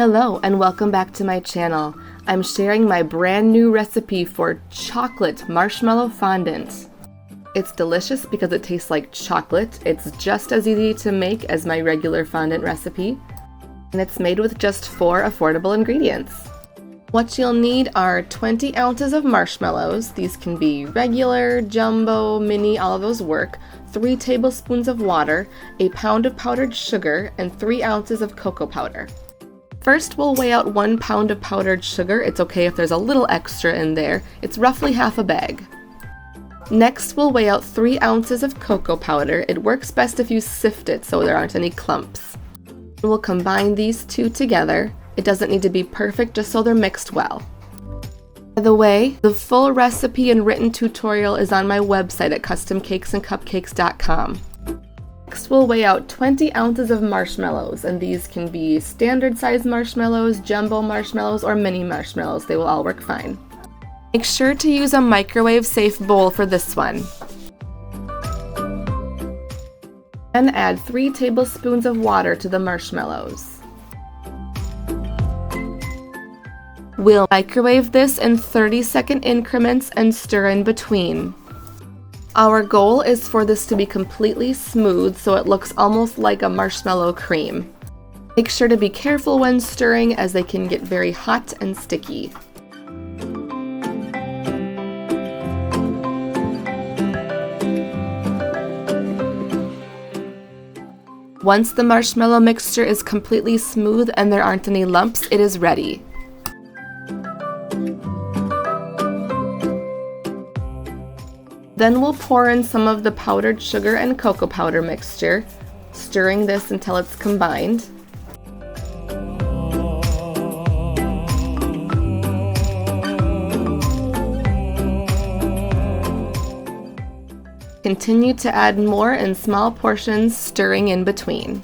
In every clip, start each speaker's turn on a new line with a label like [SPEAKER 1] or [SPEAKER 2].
[SPEAKER 1] Hello and welcome back to my channel. I'm sharing my brand new recipe for chocolate marshmallow fondant. It's delicious because it tastes like chocolate. It's just as easy to make as my regular fondant recipe, and it's made with just 4 affordable ingredients. What you'll need are 20 ounces of marshmallows. These can be regular, jumbo, mini, all of those work. 3 tablespoons of water, a pound of powdered sugar, and 3 ounces of cocoa powder. First, we'll weigh out 1 pound of powdered sugar. It's okay if there's a little extra in there. It's roughly half a bag. Next, we'll weigh out 3 ounces of cocoa powder. It works best if you sift it so there aren't any clumps. We'll combine these two together. It doesn't need to be perfect, just so they're mixed well. By the way, the full recipe and written tutorial is on my website at customcakesandcupcakes.com. Next, we'll weigh out 20 ounces of marshmallows, and these can be standard size marshmallows, jumbo marshmallows, or mini marshmallows. They will all work fine. Make sure to use a microwave-safe bowl for this one. Then add 3 tablespoons of water to the marshmallows. We'll microwave this in 30-second increments and stir in between. Our goal is for this to be completely smooth so it looks almost like a marshmallow cream. Make sure to be careful when stirring as they can get very hot and sticky. Once the marshmallow mixture is completely smooth and there aren't any lumps, it is ready. Then we'll pour in some of the powdered sugar and cocoa powder mixture, stirring this until it's combined. Continue to add more in small portions, stirring in between.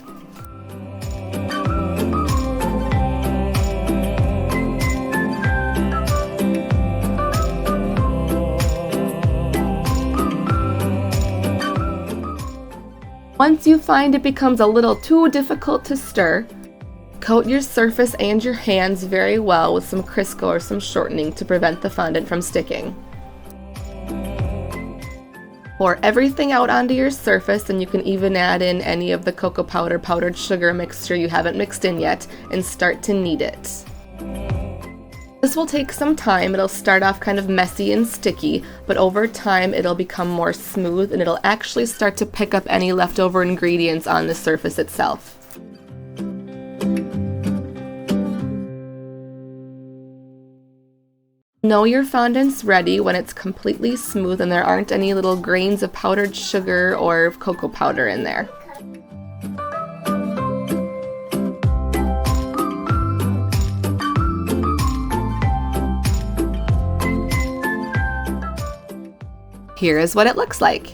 [SPEAKER 1] Once you find it becomes a little too difficult to stir, coat your surface and your hands very well with some Crisco or some shortening to prevent the fondant from sticking. Pour everything out onto your surface, and you can even add in any of the cocoa powder, powdered sugar mixture you haven't mixed in yet, and start to knead it. This will take some time. It'll start off kind of messy and sticky, but over time it'll become more smooth and it'll actually start to pick up any leftover ingredients on the surface itself. Know your fondant's ready when it's completely smooth and there aren't any little grains of powdered sugar or cocoa powder in there. Here is what it looks like.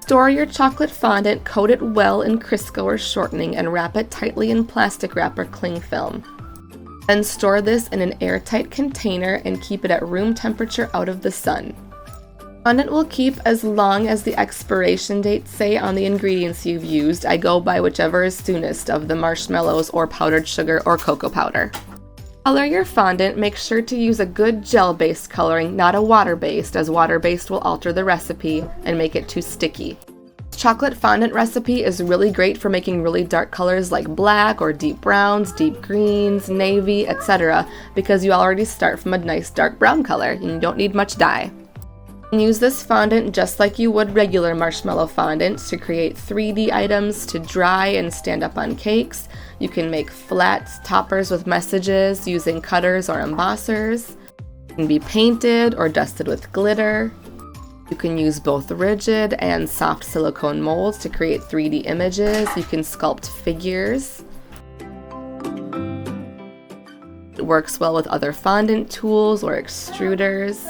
[SPEAKER 1] Store your chocolate fondant, coat it well in Crisco or shortening, and wrap it tightly in plastic wrap or cling film. Then store this in an airtight container and keep it at room temperature out of the sun. Fondant will keep as long as the expiration dates say on the ingredients you've used. I go by whichever is soonest of the marshmallows or powdered sugar or cocoa powder. Color your fondant. Make sure to use a good gel-based coloring, not a water-based, as water-based will alter the recipe and make it too sticky. Chocolate fondant recipe is really great for making really dark colors like black or deep browns, deep greens, navy, etc. because you already start from a nice dark brown color and you don't need much dye. Use this fondant just like you would regular marshmallow fondant to create 3D items to dry and stand up on cakes. You can make flat toppers with messages using cutters or embossers. It can be painted or dusted with glitter. You can use both rigid and soft silicone molds to create 3D images. You can sculpt figures. It works well with other fondant tools or extruders.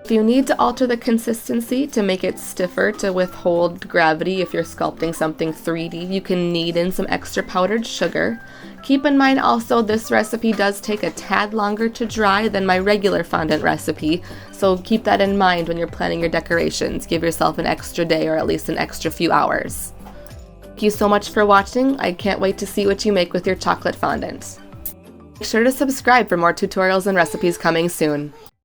[SPEAKER 1] If you need to alter the consistency to make it stiffer to withhold gravity if you're sculpting something 3D, you can knead in some extra powdered sugar. Keep in mind also this recipe does take a tad longer to dry than my regular fondant recipe, so keep that in mind when you're planning your decorations. Give yourself an extra day or at least an extra few hours. Thank you so much for watching. I can't wait to see what you make with your chocolate fondant. Make sure to subscribe for more tutorials and recipes coming soon.